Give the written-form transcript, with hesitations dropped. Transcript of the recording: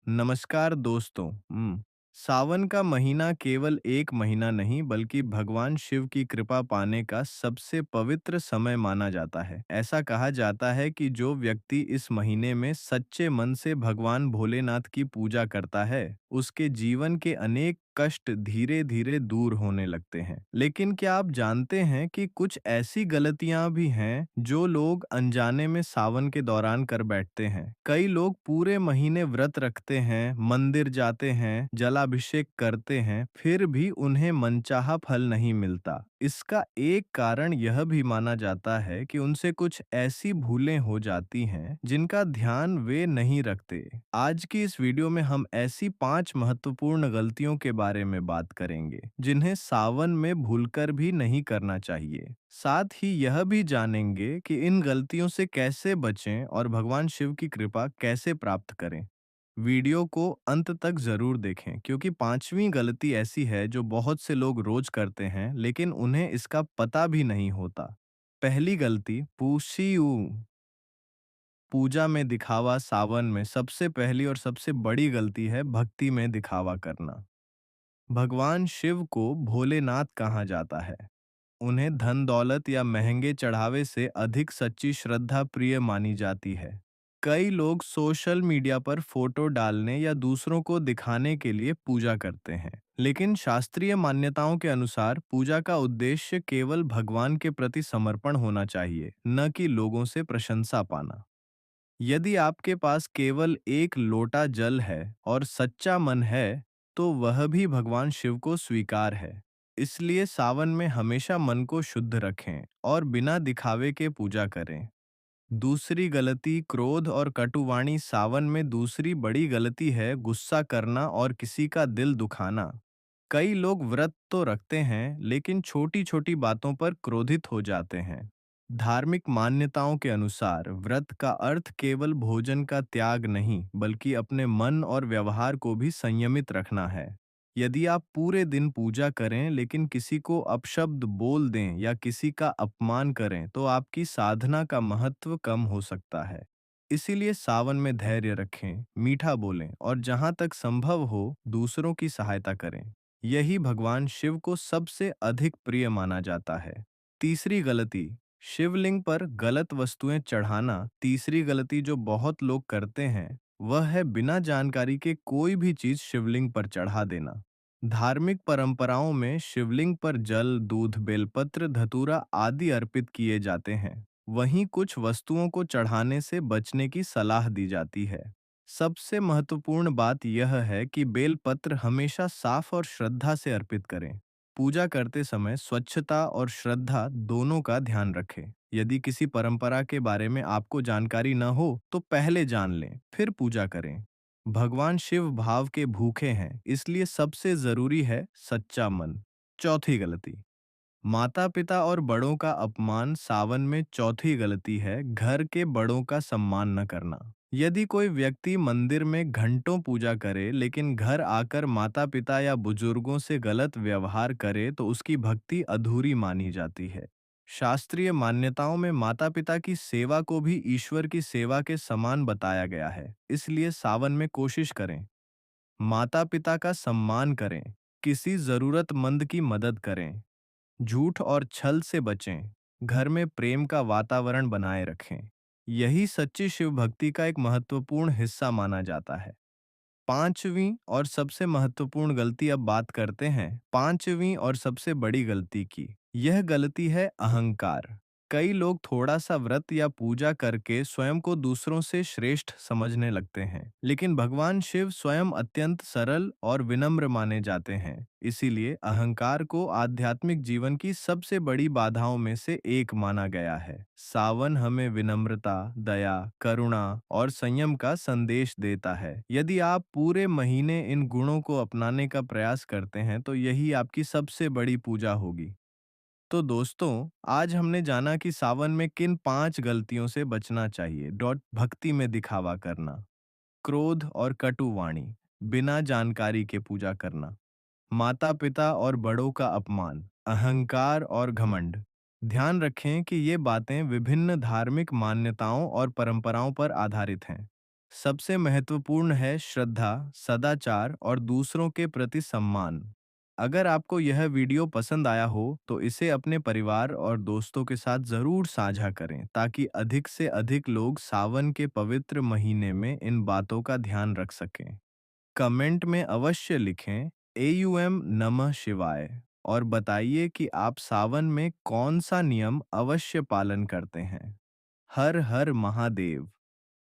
नमस्कार दोस्तों। सावन का महीना केवल एक महीना नहीं बल्कि भगवान शिव की कृपा पाने का सबसे पवित्र समय माना जाता है। ऐसा कहा जाता है कि जो व्यक्ति इस महीने में सच्चे मन से भगवान भोलेनाथ की पूजा करता है, उसके जीवन के अनेक कष्ट धीरे धीरे दूर होने लगते हैं। लेकिन क्या आप जानते हैं कि कुछ ऐसी गलतियां भी हैं जो लोग अनजाने में सावन के दौरान कर बैठते हैं। कई लोग पूरे महीने व्रत रखते हैं, मंदिर जाते हैं, जलाभिषेक करते हैं, फिर भी उन्हें मनचाहा फल नहीं मिलता। इसका एक कारण यह भी माना जाता है कि उनसे कुछ ऐसी भूलें हो जाती हैं जिनका ध्यान वे नहीं रखते। आज की इस वीडियो में हम ऐसी 5 महत्वपूर्ण गलतियों के बारे में बात करेंगे जिन्हें सावन में भूलकर भी नहीं करना चाहिए। साथ ही यह भी जानेंगे कि इन गलतियों से कैसे बचें और भगवान शिव की कृपा कैसे प्राप्त करें। वीडियो को अंत तक जरूर देखें क्योंकि पांचवी गलती ऐसी है जो बहुत से लोग रोज करते हैं लेकिन उन्हें इसका पता भी नहीं होता। पहली गलती पूछी पूजा में दिखावा। सावन में सबसे पहली और सबसे बड़ी गलती है भक्ति में दिखावा करना। भगवान शिव को भोलेनाथ कहा जाता है। उन्हें धन दौलत या महंगे चढ़ावे से अधिक सच्ची श्रद्धा प्रिय मानी जाती है। कई लोग सोशल मीडिया पर फोटो डालने या दूसरों को दिखाने के लिए पूजा करते हैं, लेकिन शास्त्रीय मान्यताओं के अनुसार पूजा का उद्देश्य केवल भगवान के प्रति समर्पण होना चाहिए, न कि लोगों से प्रशंसा पाना। यदि आपके पास केवल एक लोटा जल है और सच्चा मन है, तो वह भी भगवान शिव को स्वीकार है। इसलिए सावन में हमेशा मन को शुद्ध रखें और बिना दिखावे के पूजा करें। दूसरी गलती क्रोध और कटुवाणी। सावन में दूसरी बड़ी गलती है गुस्सा करना और किसी का दिल दुखाना। कई लोग व्रत तो रखते हैं लेकिन छोटी छोटी बातों पर क्रोधित हो जाते हैं। धार्मिक मान्यताओं के अनुसार व्रत का अर्थ केवल भोजन का त्याग नहीं बल्कि अपने मन और व्यवहार को भी संयमित रखना है। यदि आप पूरे दिन पूजा करें लेकिन किसी को अपशब्द बोल दें या किसी का अपमान करें तो आपकी साधना का महत्व कम हो सकता है। इसीलिए सावन में धैर्य रखें, मीठा बोलें और जहां तक संभव हो दूसरों की सहायता करें। यही भगवान शिव को सबसे अधिक प्रिय माना जाता है। तीसरी गलती शिवलिंग पर गलत वस्तुएं चढ़ाना। तीसरी गलती जो बहुत लोग करते हैं वह है बिना जानकारी के कोई भी चीज शिवलिंग पर चढ़ा देना। धार्मिक परंपराओं में शिवलिंग पर जल, दूध, बेलपत्र, धतूरा आदि अर्पित किए जाते हैं। वहीं कुछ वस्तुओं को चढ़ाने से बचने की सलाह दी जाती है। सबसे महत्वपूर्ण बात यह है कि बेलपत्र हमेशा साफ और श्रद्धा से अर्पित करें। पूजा करते समय स्वच्छता और श्रद्धा दोनों का ध्यान रखें। यदि किसी परंपरा के बारे में आपको जानकारी न हो तो पहले जान लें, फिर पूजा करें। भगवान शिव भाव के भूखे हैं, इसलिए सबसे जरूरी है सच्चा मन। चौथी गलती माता पिता और बड़ों का अपमान। सावन में चौथी गलती है घर के बड़ों का सम्मान न करना। यदि कोई व्यक्ति मंदिर में घंटों पूजा करे लेकिन घर आकर माता पिता या बुजुर्गों से गलत व्यवहार करे तो उसकी भक्ति अधूरी मानी जाती है। शास्त्रीय मान्यताओं में माता पिता की सेवा को भी ईश्वर की सेवा के समान बताया गया है। इसलिए सावन में कोशिश करें, माता पिता का सम्मान करें, किसी जरूरतमंद की मदद करें, झूठ और छल से बचें, घर में प्रेम का वातावरण बनाए रखें। यही सच्ची शिव भक्ति का एक महत्वपूर्ण हिस्सा माना जाता है। पांचवी और सबसे महत्वपूर्ण गलती अब बात करते हैं पांचवी और सबसे बड़ी गलती की। यह गलती है अहंकार। कई लोग थोड़ा सा व्रत या पूजा करके स्वयं को दूसरों से श्रेष्ठ समझने लगते हैं, लेकिन भगवान शिव स्वयं अत्यंत सरल और विनम्र माने जाते हैं। इसीलिए अहंकार को आध्यात्मिक जीवन की सबसे बड़ी बाधाओं में से एक माना गया है। सावन हमें विनम्रता, दया, करुणा और संयम का संदेश देता है। यदि आप पूरे महीने इन गुणों को अपनाने का प्रयास करते हैं तो यही आपकी सबसे बड़ी पूजा होगी। तो दोस्तों, आज हमने जाना कि सावन में किन 5 गलतियों से बचना चाहिए। भक्ति में दिखावा करना, क्रोध और कटु वाणी, बिना जानकारी के पूजा करना, माता पिता और बड़ों का अपमान, अहंकार और घमंड। ध्यान रखें कि ये बातें विभिन्न धार्मिक मान्यताओं और परंपराओं पर आधारित हैं। सबसे महत्वपूर्ण है श्रद्धा, सदाचार और दूसरों के प्रति सम्मान। अगर आपको यह वीडियो पसंद आया हो तो इसे अपने परिवार और दोस्तों के साथ ज़रूर साझा करें ताकि अधिक से अधिक लोग सावन के पवित्र महीने में इन बातों का ध्यान रख सकें। कमेंट में अवश्य लिखें एयूएम नमः शिवाय और बताइए कि आप सावन में कौन सा नियम अवश्य पालन करते हैं। हर हर महादेव।